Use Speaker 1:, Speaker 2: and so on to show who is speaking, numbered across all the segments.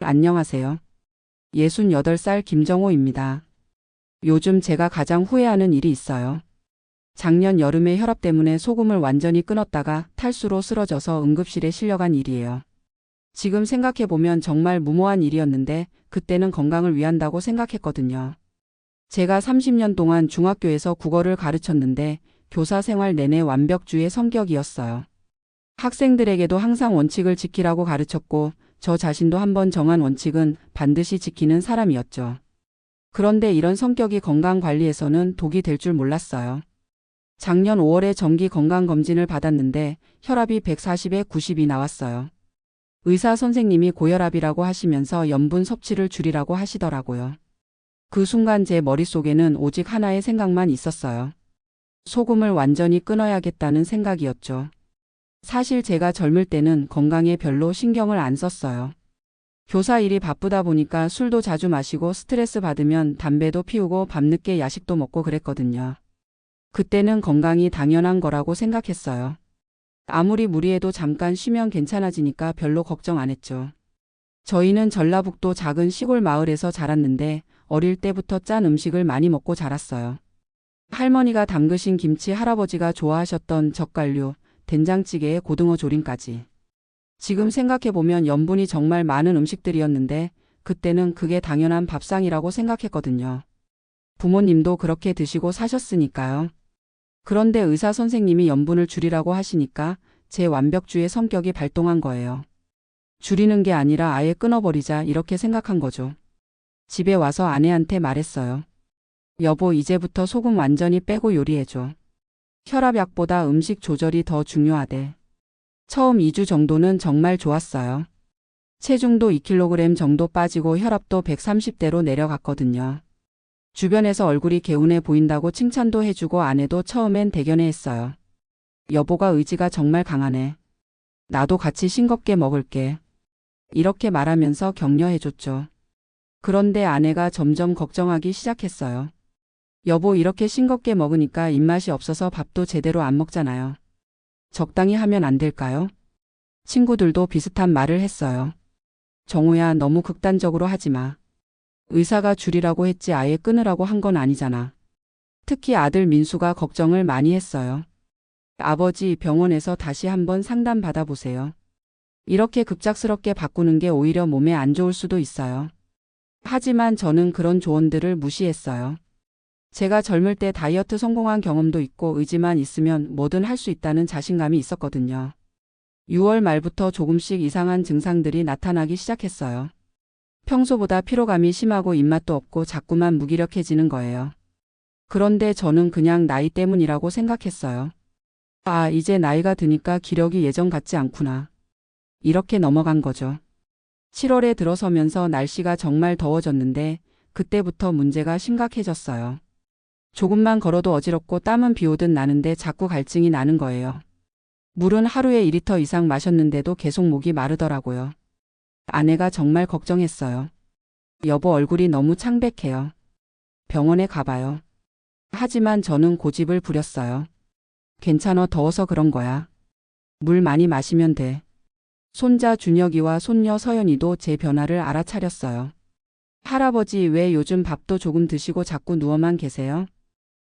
Speaker 1: 안녕하세요. 68살 김정호입니다. 요즘 제가 가장 후회하는 일이 있어요. 작년 여름에 혈압 때문에 소금을 완전히 끊었다가 탈수로 쓰러져서 응급실에 실려간 일이에요. 지금 생각해보면 정말 무모한 일이었는데 그때는 건강을 위한다고 생각했거든요. 제가 30년 동안 중학교에서 국어를 가르쳤는데 교사 생활 내내 완벽주의 성격이었어요. 학생들에게도 항상 원칙을 지키라고 가르쳤고 저 자신도 한번 정한 원칙은 반드시 지키는 사람이었죠. 그런데 이런 성격이 건강관리에서는 독이 될 줄 몰랐어요. 작년 5월에 정기 건강검진을 받았는데 혈압이 140에 90이 나왔어요. 의사 선생님이 고혈압이라고 하시면서 염분 섭취를 줄이라고 하시더라고요. 그 순간 제 머릿속에는 오직 하나의 생각만 있었어요. 소금을 완전히 끊어야겠다는 생각이었죠. 사실 제가 젊을 때는 건강에 별로 신경을 안 썼어요. 교사 일이 바쁘다 보니까 술도 자주 마시고 스트레스 받으면 담배도 피우고 밤늦게 야식도 먹고 그랬거든요. 그때는 건강이 당연한 거라고 생각했어요. 아무리 무리해도 잠깐 쉬면 괜찮아지니까 별로 걱정 안 했죠. 저희는 전라북도 작은 시골 마을에서 자랐는데 어릴 때부터 짠 음식을 많이 먹고 자랐어요. 할머니가 담그신 김치, 할아버지가 좋아하셨던 젓갈류, 된장찌개에 고등어 조림까지. 지금 생각해보면 염분이 정말 많은 음식들이었는데 그때는 그게 당연한 밥상이라고 생각했거든요. 부모님도 그렇게 드시고 사셨으니까요. 그런데 의사 선생님이 염분을 줄이라고 하시니까 제 완벽주의 성격이 발동한 거예요. 줄이는 게 아니라 아예 끊어버리자 이렇게 생각한 거죠. 집에 와서 아내한테 말했어요. 여보, 이제부터 소금 완전히 빼고 요리해줘. 혈압약보다 음식 조절이 더 중요하대. 처음 2주 정도는 정말 좋았어요. 체중도 2kg 정도 빠지고 혈압도 130대로 내려갔거든요. 주변에서 얼굴이 개운해 보인다고 칭찬도 해주고 아내도 처음엔 대견해했어요. 여보가 의지가 정말 강하네. 나도 같이 싱겁게 먹을게. 이렇게 말하면서 격려해줬죠. 그런데 아내가 점점 걱정하기 시작했어요. 여보, 이렇게 싱겁게 먹으니까 입맛이 없어서 밥도 제대로 안 먹잖아요. 적당히 하면 안 될까요? 친구들도 비슷한 말을 했어요. 정우야, 너무 극단적으로 하지 마. 의사가 줄이라고 했지 아예 끊으라고 한 건 아니잖아. 특히 아들 민수가 걱정을 많이 했어요. 아버지, 병원에서 다시 한번 상담 받아보세요. 이렇게 급작스럽게 바꾸는 게 오히려 몸에 안 좋을 수도 있어요. 하지만 저는 그런 조언들을 무시했어요. 제가 젊을 때 다이어트 성공한 경험도 있고 의지만 있으면 뭐든 할 수 있다는 자신감이 있었거든요. 6월 말부터 조금씩 이상한 증상들이 나타나기 시작했어요. 평소보다 피로감이 심하고 입맛도 없고 자꾸만 무기력해지는 거예요. 그런데 저는 그냥 나이 때문이라고 생각했어요. 아, 이제 나이가 드니까 기력이 예전 같지 않구나. 이렇게 넘어간 거죠. 7월에 들어서면서 날씨가 정말 더워졌는데 그때부터 문제가 심각해졌어요. 조금만 걸어도 어지럽고 땀은 비 오듯 나는데 자꾸 갈증이 나는 거예요. 물은 하루에 2리터 이상 마셨는데도 계속 목이 마르더라고요. 아내가 정말 걱정했어요. 여보, 얼굴이 너무 창백해요. 병원에 가봐요. 하지만 저는 고집을 부렸어요. 괜찮아, 더워서 그런 거야. 물 많이 마시면 돼. 손자 준혁이와 손녀 서연이도 제 변화를 알아차렸어요. 할아버지, 왜 요즘 밥도 조금 드시고 자꾸 누워만 계세요?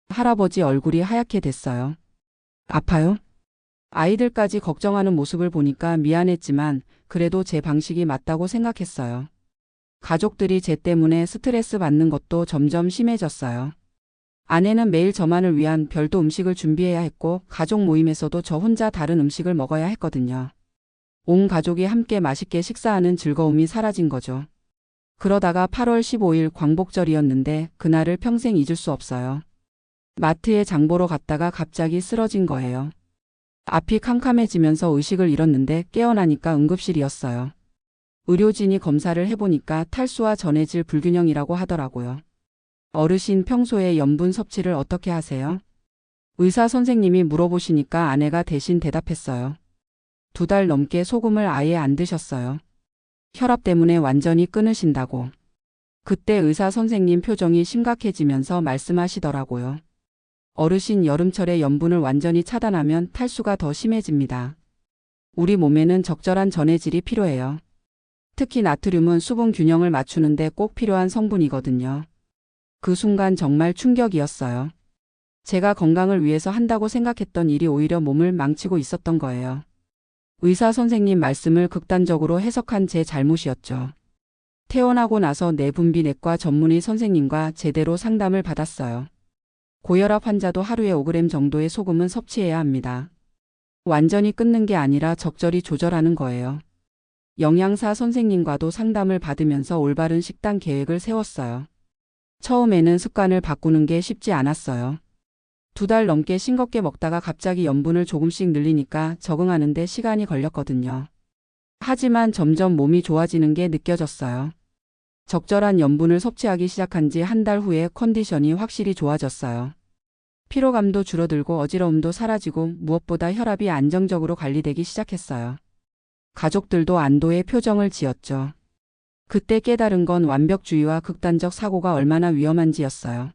Speaker 1: 할아버지 얼굴이 하얗게 됐어요. 아파요? 아이들까지 걱정하는 모습을 보니까 미안했지만 그래도 제 방식이 맞다고 생각했어요. 가족들이 제 때문에 스트레스 받는 것도 점점 심해졌어요. 아내는 매일 저만을 위한 별도 음식을 준비해야 했고 가족 모임에서도 저 혼자 다른 음식을 먹어야 했거든요. 온 가족이 함께 맛있게 식사하는 즐거움이 사라진 거죠. 그러다가 8월 15일 광복절이었는데 그날을 평생 잊을 수 없어요. 마트에 장 보러 갔다가 갑자기 쓰러진 거예요. 앞이 캄캄해지면서 의식을 잃었는데 깨어나니까 응급실이었어요. 의료진이 검사를 해보니까 탈수와 전해질 불균형이라고 하더라고요. 어르신, 평소에 염분 섭취를 어떻게 하세요? 의사 선생님이 물어보시니까 아내가 대신 대답했어요. 2달 넘게 소금을 아예 안 드셨어요. 혈압 때문에 완전히 끊으신다고. 그때 의사 선생님 표정이 심각해지면서 말씀하시더라고요. 어르신, 여름철에 염분을 완전히 차단하면 탈수가 더 심해집니다. 우리 몸에는 적절한 전해질이 필요해요. 특히 나트륨은 수분 균형을 맞추는데 꼭 필요한 성분이거든요. 그 순간 정말 충격이었어요. 제가 건강을 위해서 한다고 생각했던 일이 오히려 몸을 망치고 있었던 거예요. 의사 선생님 말씀을 극단적으로 해석한 제 잘못이었죠. 퇴원하고 나서 내분비내과 전문의 선생님과 제대로 상담을 받았어요. 고혈압 환자도 하루에 5g 정도의 소금은 섭취해야 합니다. 완전히 끊는 게 아니라 적절히 조절하는 거예요. 영양사 선생님과도 상담을 받으면서 올바른 식단 계획을 세웠어요. 처음에는 습관을 바꾸는 게 쉽지 않았어요. 2달 넘게 싱겁게 먹다가 갑자기 염분을 조금씩 늘리니까 적응하는데 시간이 걸렸거든요. 하지만 점점 몸이 좋아지는 게 느껴졌어요. 적절한 염분을 섭취하기 시작한 지 한 달 후에 컨디션이 확실히 좋아졌어요. 피로감도 줄어들고 어지러움도 사라지고 무엇보다 혈압이 안정적으로 관리되기 시작했어요. 가족들도 안도의 표정을 지었죠. 그때 깨달은 건 완벽주의와 극단적 사고가 얼마나 위험한지였어요.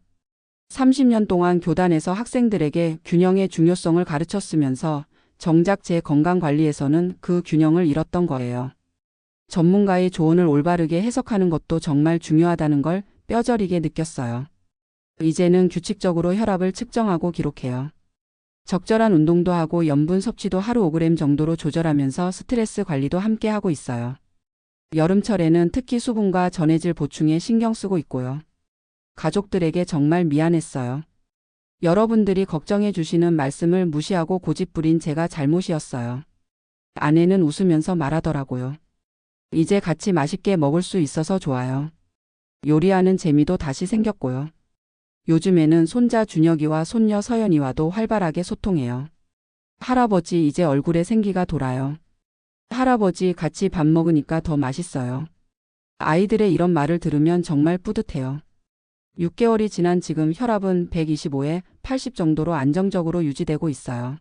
Speaker 1: 30년 동안 교단에서 학생들에게 균형의 중요성을 가르쳤으면서 정작 제 건강관리에서는 그 균형을 잃었던 거예요. 전문가의 조언을 올바르게 해석하는 것도 정말 중요하다는 걸 뼈저리게 느꼈어요. 이제는 규칙적으로 혈압을 측정하고 기록해요. 적절한 운동도 하고 염분 섭취도 하루 5g 정도로 조절하면서 스트레스 관리도 함께 하고 있어요. 여름철에는 특히 수분과 전해질 보충에 신경 쓰고 있고요. 가족들에게 정말 미안했어요. 여러분들이 걱정해 주시는 말씀을 무시하고 고집부린 제가 잘못이었어요. 아내는 웃으면서 말하더라고요. 이제 같이 맛있게 먹을 수 있어서 좋아요. 요리하는 재미도 다시 생겼고요. 요즘에는 손자 준혁이와 손녀 서연이와도 활발하게 소통해요. 할아버지 이제 얼굴에 생기가 돌아요. 할아버지 같이 밥 먹으니까 더 맛있어요. 아이들의 이런 말을 들으면 정말 뿌듯해요. 6개월이 지난 지금 혈압은 125에 80 정도로 안정적으로 유지되고 있어요.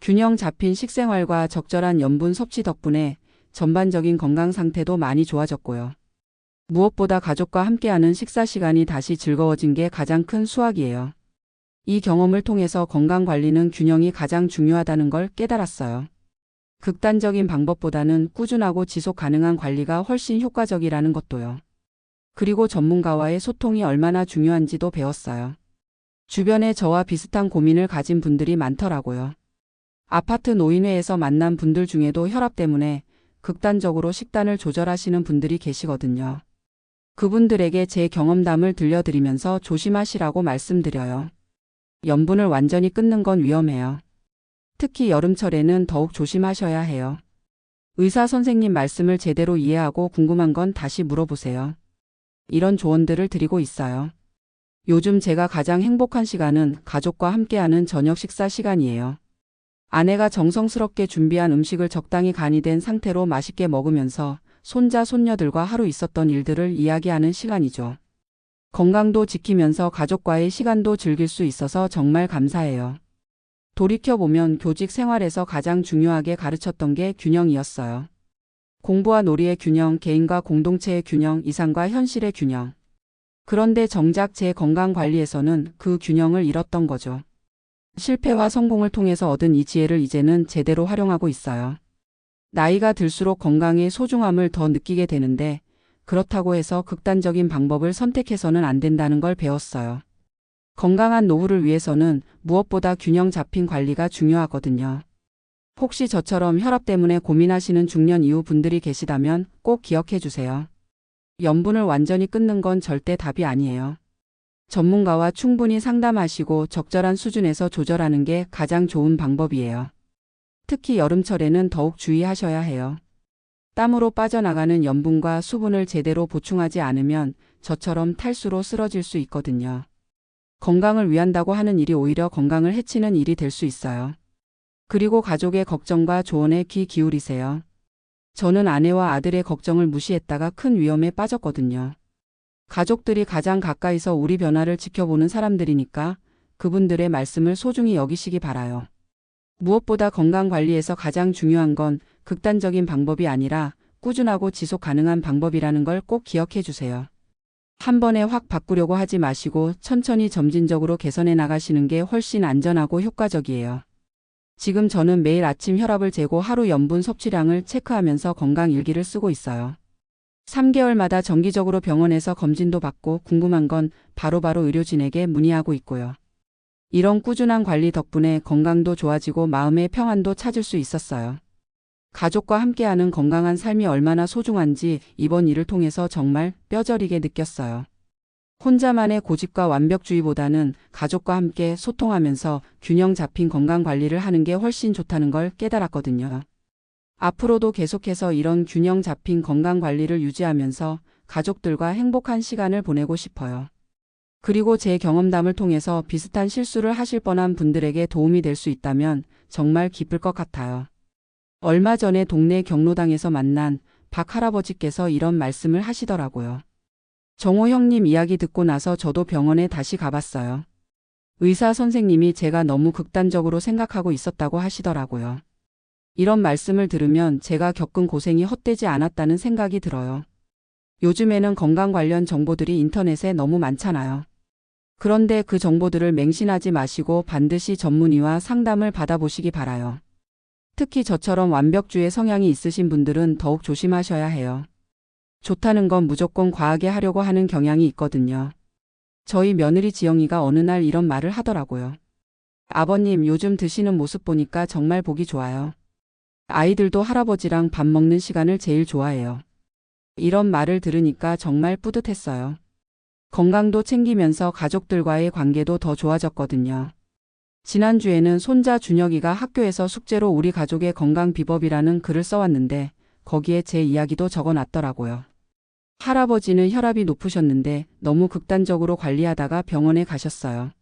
Speaker 1: 균형 잡힌 식생활과 적절한 염분 섭취 덕분에 전반적인 건강 상태도 많이 좋아졌고요. 무엇보다 가족과 함께하는 식사 시간이 다시 즐거워진 게 가장 큰 수확이에요. 이 경험을 통해서 건강관리는 균형이 가장 중요하다는 걸 깨달았어요. 극단적인 방법보다는 꾸준하고 지속 가능한 관리가 훨씬 효과적이라는 것도요. 그리고 전문가와의 소통이 얼마나 중요한지도 배웠어요. 주변에 저와 비슷한 고민을 가진 분들이 많더라고요. 아파트 노인회에서 만난 분들 중에도 혈압 때문에 극단적으로 식단을 조절하시는 분들이 계시거든요. 그분들에게 제 경험담을 들려드리면서 조심하시라고 말씀드려요. 염분을 완전히 끊는 건 위험해요. 특히 여름철에는 더욱 조심하셔야 해요. 의사 선생님 말씀을 제대로 이해하고 궁금한 건 다시 물어보세요. 이런 조언들을 드리고 있어요. 요즘 제가 가장 행복한 시간은 가족과 함께하는 저녁 식사 시간이에요. 아내가 정성스럽게 준비한 음식을 적당히 간이 된 상태로 맛있게 먹으면서 손자, 손녀들과 하루 있었던 일들을 이야기하는 시간이죠. 건강도 지키면서 가족과의 시간도 즐길 수 있어서 정말 감사해요. 돌이켜보면 교직 생활에서 가장 중요하게 가르쳤던 게 균형이었어요. 공부와 놀이의 균형, 개인과 공동체의 균형, 이상과 현실의 균형. 그런데 정작 제 건강관리에서는 그 균형을 잃었던 거죠. 실패와 성공을 통해서 얻은 이 지혜를 이제는 제대로 활용하고 있어요. 나이가 들수록 건강의 소중함을 더 느끼게 되는데 그렇다고 해서 극단적인 방법을 선택해서는 안 된다는 걸 배웠어요. 건강한 노후를 위해서는 무엇보다 균형 잡힌 관리가 중요하거든요. 혹시 저처럼 혈압 때문에 고민하시는 중년 이후 분들이 계시다면 꼭 기억해 주세요. 염분을 완전히 끊는 건 절대 답이 아니에요. 전문가와 충분히 상담하시고 적절한 수준에서 조절하는 게 가장 좋은 방법이에요. 특히 여름철에는 더욱 주의하셔야 해요. 땀으로 빠져나가는 염분과 수분을 제대로 보충하지 않으면 저처럼 탈수로 쓰러질 수 있거든요. 건강을 위한다고 하는 일이 오히려 건강을 해치는 일이 될 수 있어요. 그리고 가족의 걱정과 조언에 귀 기울이세요. 저는 아내와 아들의 걱정을 무시했다가 큰 위험에 빠졌거든요. 가족들이 가장 가까이서 우리 변화를 지켜보는 사람들이니까 그분들의 말씀을 소중히 여기시기 바라요. 무엇보다 건강관리에서 가장 중요한 건 극단적인 방법이 아니라 꾸준하고 지속 가능한 방법이라는 걸 꼭 기억해 주세요. 한 번에 확 바꾸려고 하지 마시고 천천히 점진적으로 개선해 나가시는 게 훨씬 안전하고 효과적이에요. 지금 저는 매일 아침 혈압을 재고 하루 염분 섭취량을 체크하면서 건강 일기를 쓰고 있어요. 3개월마다 정기적으로 병원에서 검진도 받고 궁금한 건 바로바로 의료진에게 문의하고 있고요. 이런 꾸준한 관리 덕분에 건강도 좋아지고 마음의 평안도 찾을 수 있었어요. 가족과 함께하는 건강한 삶이 얼마나 소중한지 이번 일을 통해서 정말 뼈저리게 느꼈어요. 혼자만의 고집과 완벽주의보다는 가족과 함께 소통하면서 균형 잡힌 건강 관리를 하는 게 훨씬 좋다는 걸 깨달았거든요. 앞으로도 계속해서 이런 균형 잡힌 건강 관리를 유지하면서 가족들과 행복한 시간을 보내고 싶어요. 그리고 제 경험담을 통해서 비슷한 실수를 하실 뻔한 분들에게 도움이 될 수 있다면 정말 기쁠 것 같아요. 얼마 전에 동네 경로당에서 만난 박 할아버지께서 이런 말씀을 하시더라고요. 정호 형님 이야기 듣고 나서 저도 병원에 다시 가봤어요. 의사 선생님이 제가 너무 극단적으로 생각하고 있었다고 하시더라고요. 이런 말씀을 들으면 제가 겪은 고생이 헛되지 않았다는 생각이 들어요. 요즘에는 건강 관련 정보들이 인터넷에 너무 많잖아요. 그런데 그 정보들을 맹신하지 마시고 반드시 전문의와 상담을 받아보시기 바라요. 특히 저처럼 완벽주의 성향이 있으신 분들은 더욱 조심하셔야 해요. 좋다는 건 무조건 과하게 하려고 하는 경향이 있거든요. 저희 며느리 지영이가 어느 날 이런 말을 하더라고요. 아버님, 요즘 드시는 모습 보니까 정말 보기 좋아요. 아이들도 할아버지랑 밥 먹는 시간을 제일 좋아해요. 이런 말을 들으니까 정말 뿌듯했어요. 건강도 챙기면서 가족들과의 관계도 더 좋아졌거든요. 지난주에는 손자 준혁이가 학교에서 숙제로 우리 가족의 건강 비법이라는 글을 써왔는데 거기에 제 이야기도 적어놨더라고요. 할아버지는 혈압이 높으셨는데 너무 극단적으로 관리하다가 병원에 가셨어요.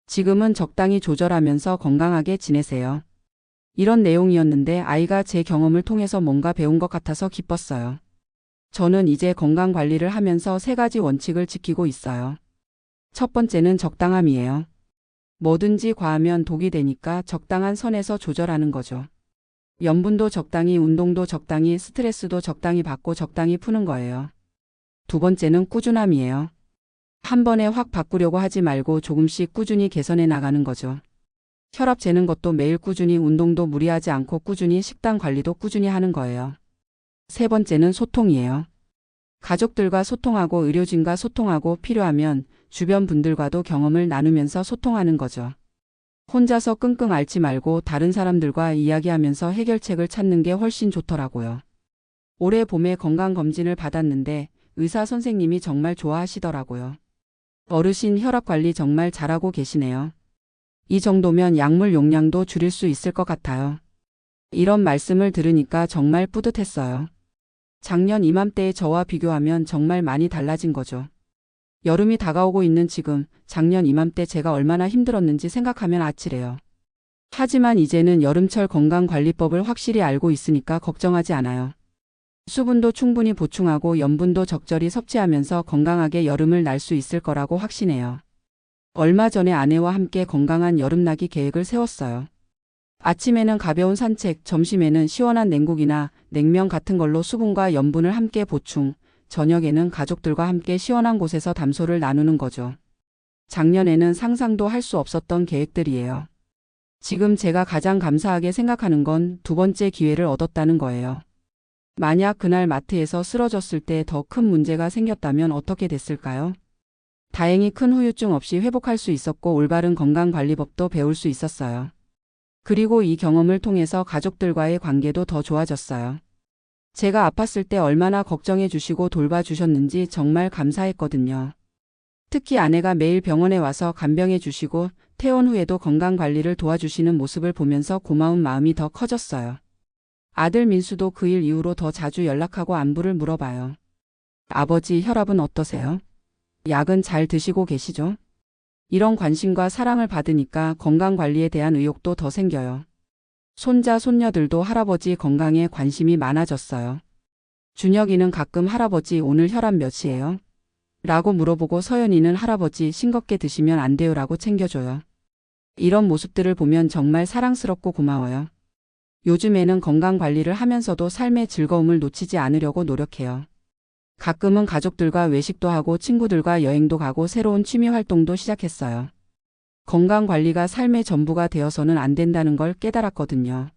Speaker 1: 지금은 적당히 조절하면서 건강하게 지내세요. 이런 내용이었는데 아이가 제 경험을 통해서 뭔가 배운 것 같아서 기뻤어요. 저는 이제 건강 관리를 하면서 3가지 원칙을 지키고 있어요. 첫 번째는 적당함이에요. 뭐든지 과하면 독이 되니까 적당한 선에서 조절하는 거죠. 염분도 적당히, 운동도 적당히, 스트레스도 적당히 받고 적당히 푸는 거예요. 두 번째는 꾸준함이에요. 한 번에 확 바꾸려고 하지 말고 조금씩 꾸준히 개선해 나가는 거죠. 혈압 재는 것도 매일 꾸준히, 운동도 무리하지 않고 꾸준히, 식단 관리도 꾸준히 하는 거예요. 세 번째는 소통이에요. 가족들과 소통하고 의료진과 소통하고 필요하면 주변 분들과도 경험을 나누면서 소통하는 거죠. 혼자서 끙끙 앓지 말고 다른 사람들과 이야기하면서 해결책을 찾는 게 훨씬 좋더라고요. 올해 봄에 건강검진을 받았는데 의사 선생님이 정말 좋아하시더라고요. 어르신 혈압 관리 정말 잘하고 계시네요. 이 정도면 약물 용량도 줄일 수 있을 것 같아요. 이런 말씀을 들으니까 정말 뿌듯했어요. 작년 이맘때의 저와 비교하면 정말 많이 달라진 거죠. 여름이 다가오고 있는 지금, 작년 이맘때 제가 얼마나 힘들었는지 생각하면 아찔해요. 하지만 이제는 여름철 건강관리법을 확실히 알고 있으니까 걱정하지 않아요. 수분도 충분히 보충하고 염분도 적절히 섭취하면서 건강하게 여름을 날 수 있을 거라고 확신해요. 얼마 전에 아내와 함께 건강한 여름나기 계획을 세웠어요. 아침에는 가벼운 산책, 점심에는 시원한 냉국이나 냉면 같은 걸로 수분과 염분을 함께 보충, 저녁에는 가족들과 함께 시원한 곳에서 담소를 나누는 거죠. 작년에는 상상도 할 수 없었던 계획들이에요. 지금 제가 가장 감사하게 생각하는 건 2번째 기회를 얻었다는 거예요. 만약 그날 마트에서 쓰러졌을 때 더 큰 문제가 생겼다면 어떻게 됐을까요? 다행히 큰 후유증 없이 회복할 수 있었고 올바른 건강관리법도 배울 수 있었어요. 그리고 이 경험을 통해서 가족들과의 관계도 더 좋아졌어요. 제가 아팠을 때 얼마나 걱정해 주시고 돌봐주셨는지 정말 감사했거든요. 특히 아내가 매일 병원에 와서 간병해 주시고 퇴원 후에도 건강관리를 도와주시는 모습을 보면서 고마운 마음이 더 커졌어요. 아들 민수도 그 일 이후로 더 자주 연락하고 안부를 물어봐요. 아버지 혈압은 어떠세요? 약은 잘 드시고 계시죠? 이런 관심과 사랑을 받으니까 건강관리에 대한 의욕도 더 생겨요. 손자, 손녀들도 할아버지 건강에 관심이 많아졌어요. 준혁이는 가끔 할아버지 오늘 혈압 몇이에요? 라고 물어보고 서연이는 할아버지 싱겁게 드시면 안 돼요 라고 챙겨줘요. 이런 모습들을 보면 정말 사랑스럽고 고마워요. 요즘에는 건강관리를 하면서도 삶의 즐거움을 놓치지 않으려고 노력해요. 가끔은 가족들과 외식도 하고 친구들과 여행도 가고 새로운 취미 활동도 시작했어요. 건강관리가 삶의 전부가 되어서는 안 된다는 걸 깨달았거든요.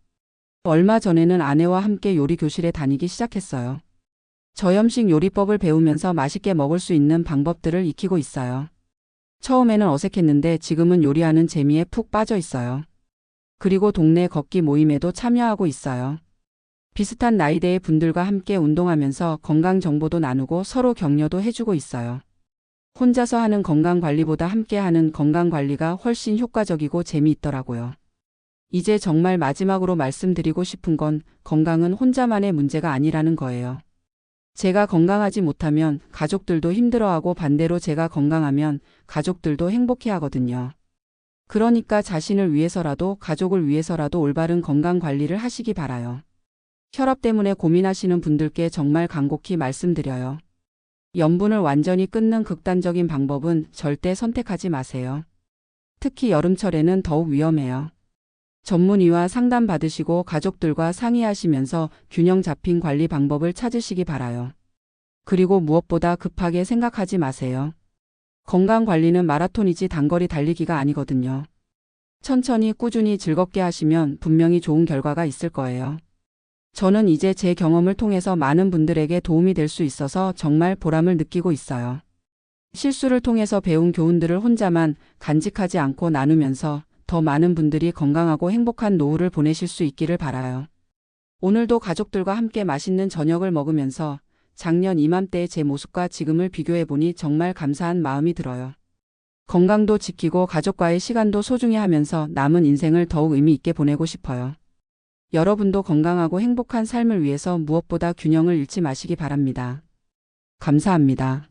Speaker 1: 얼마 전에는 아내와 함께 요리 교실에 다니기 시작했어요. 저염식 요리법을 배우면서 맛있게 먹을 수 있는 방법들을 익히고 있어요. 처음에는 어색했는데 지금은 요리하는 재미에 푹 빠져 있어요. 그리고 동네 걷기 모임에도 참여하고 있어요. 비슷한 나이대의 분들과 함께 운동하면서 건강 정보도 나누고 서로 격려도 해주고 있어요. 혼자서 하는 건강관리보다 함께하는 건강관리가 훨씬 효과적이고 재미있더라고요. 이제 정말 마지막으로 말씀드리고 싶은 건 건강은 혼자만의 문제가 아니라는 거예요. 제가 건강하지 못하면 가족들도 힘들어하고 반대로 제가 건강하면 가족들도 행복해하거든요. 그러니까 자신을 위해서라도 가족을 위해서라도 올바른 건강관리를 하시기 바라요. 혈압 때문에 고민하시는 분들께 정말 간곡히 말씀드려요. 염분을 완전히 끊는 극단적인 방법은 절대 선택하지 마세요. 특히 여름철에는 더욱 위험해요. 전문의와 상담 받으시고 가족들과 상의하시면서 균형 잡힌 관리 방법을 찾으시기 바라요. 그리고 무엇보다 급하게 생각하지 마세요. 건강 관리는 마라톤이지 단거리 달리기가 아니거든요. 천천히 꾸준히 즐겁게 하시면 분명히 좋은 결과가 있을 거예요. 저는 이제 제 경험을 통해서 많은 분들에게 도움이 될 수 있어서 정말 보람을 느끼고 있어요. 실수를 통해서 배운 교훈들을 혼자만 간직하지 않고 나누면서 더 많은 분들이 건강하고 행복한 노후를 보내실 수 있기를 바라요. 오늘도 가족들과 함께 맛있는 저녁을 먹으면서 작년 이맘때의 제 모습과 지금을 비교해보니 정말 감사한 마음이 들어요. 건강도 지키고 가족과의 시간도 소중히 하면서 남은 인생을 더욱 의미 있게 보내고 싶어요. 여러분도 건강하고 행복한 삶을 위해서 무엇보다 균형을 잃지 마시기 바랍니다. 감사합니다.